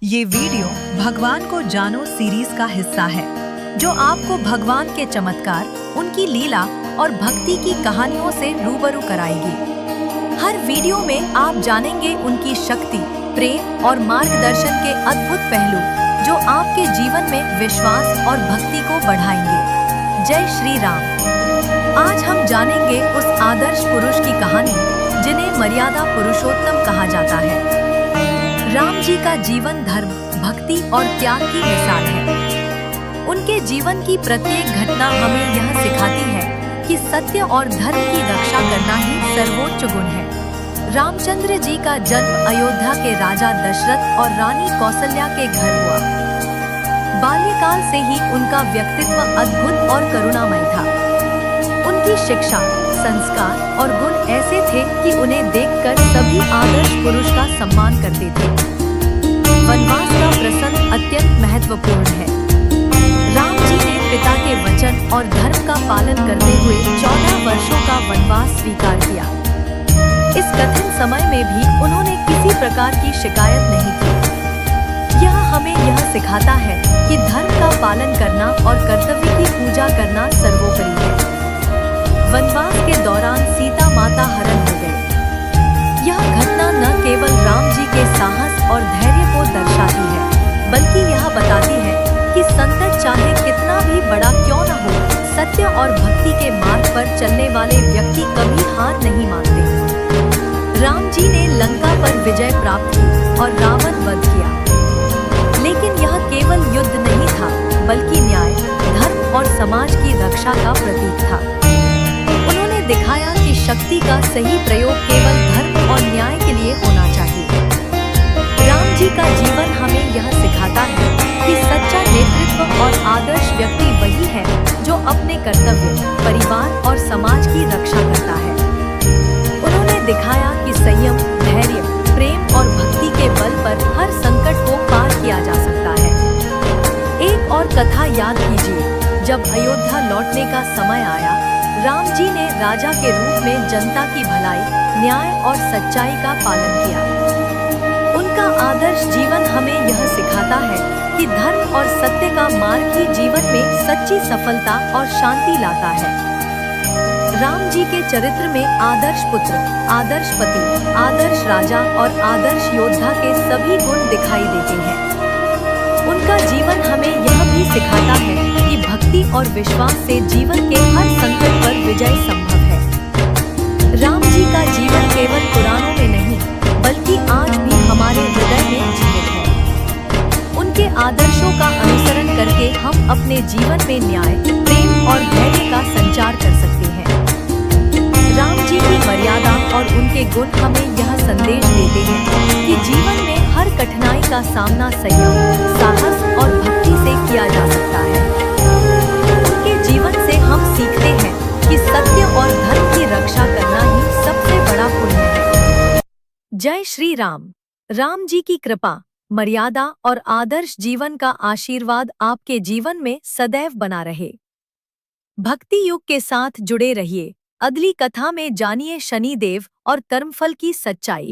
ये वीडियो भगवान को जानो सीरीज का हिस्सा है, जो आपको भगवान के चमत्कार, उनकी लीला और भक्ति की कहानियों से रूबरू कराएगी। हर वीडियो में आप जानेंगे उनकी शक्ति, प्रेम और मार्गदर्शन के अद्भुत पहलू, जो आपके जीवन में विश्वास और भक्ति को बढ़ाएंगे। जय श्री राम। आज हम जानेंगे उस आदर्श पुरुष की कहानी जिन्हें मर्यादा पुरुषोत्तम कहा जाता है। राम जी का जीवन धर्म, भक्ति और त्याग की मिसाल है। उनके जीवन की प्रत्येक घटना हमें यह सिखाती है कि सत्य और धर्म की रक्षा करना ही सर्वोच्च गुण है। रामचंद्र जी का जन्म अयोध्या के राजा दशरथ और रानी कौसल्या के घर हुआ। बाल्यकाल से ही उनका व्यक्तित्व अद्भुत और करुणामय था। उनकी शिक्षा, संस्कार और गुण ऐसे थे कि उन्हें देखकर सभी आदर्श पुरुष का सम्मान करते थे। वनवास का प्रसंग अत्यंत महत्वपूर्ण है। राम जी ने पिता के वचन और धर्म का पालन करते हुए 14 वर्षों का वनवास स्वीकार किया। इस कठिन समय में भी उन्होंने किसी प्रकार की शिकायत नहीं की। यह हमें यह सिखाता है कि धर्म का पालन करना और कर्तव्य की पूजा करना सर्वोपरि है। वनवास के दौरान सीता माता हरण हो गए। यह घटना न केवल राम जी के साहस और धैर्य को दर्शाती है, बल्कि यह बताती है कि संकट चाहे कितना भी बड़ा क्यों न हो, सत्य और भक्ति के मार्ग पर चलने वाले व्यक्ति कभी हार नहीं मानते। राम जी ने लंका पर विजय प्राप्त की और रावण वध किया, लेकिन यह केवल युद्ध नहीं था, बल्कि न्याय, धर्म और समाज की रक्षा का प्रतीक था। उन्होंने दिखाया कि शक्ति का सही प्रयोग केवल धर्म और न्याय के लिए होना चाहिए। राम जी का जीवन हमें यह सिखाता है कि सच्चा नेतृत्व और आदर्श व्यक्ति वही है जो अपने कर्तव्य, परिवार और समाज की रक्षा करता है। उन्होंने दिखाया कि संयम, धैर्य, प्रेम और भक्ति के बल पर हर संकट को पार किया जा सकता है। एक और कथा याद कीजिए। जब अयोध्या लौटने का समय आया, राम जी ने राजा के रूप में जनता की भलाई, न्याय और सच्चाई का पालन किया। उनका आदर्श जीवन हमें यह सिखाता है कि धर्म और सत्य का मार्ग ही जीवन में सच्ची सफलता और शांति लाता है। राम जी के चरित्र में आदर्श पुत्र, आदर्श पति, आदर्श राजा और आदर्श योद्धा के सभी गुण दिखाई देते हैं। उनका जीवन हमें यह भी सिखाता है कि भक्ति और विश्वास से जीवन के हर संकट पर विजय संभव है। राम जी का जीवन केवल पुराणों में नहीं, बल्कि आज भी हमारे हृदय में जीवित है। उनके आदर्शों का अनुसरण करके हम अपने जीवन में न्याय, प्रेम और धैर्य का संचार कर सकते हैं। राम जी की मर्यादा और उनके गुण हमें यह संदेश देते हैं कि जीवन में हर कठिनाई का सामना संयम, साहस और भक्ति से किया जा सकता है। उनके जीवन से हम सीखते हैं कि सत्य और धर्म की रक्षा करना ही सबसे बड़ा पुण्य है। जय श्री राम। राम जी की कृपा, मर्यादा और आदर्श जीवन का आशीर्वाद आपके जीवन में सदैव बना रहे। भक्ति युग के साथ जुड़े रहिए। अगली कथा में जानिए शनिदेव और कर्मफल की सच्चाई।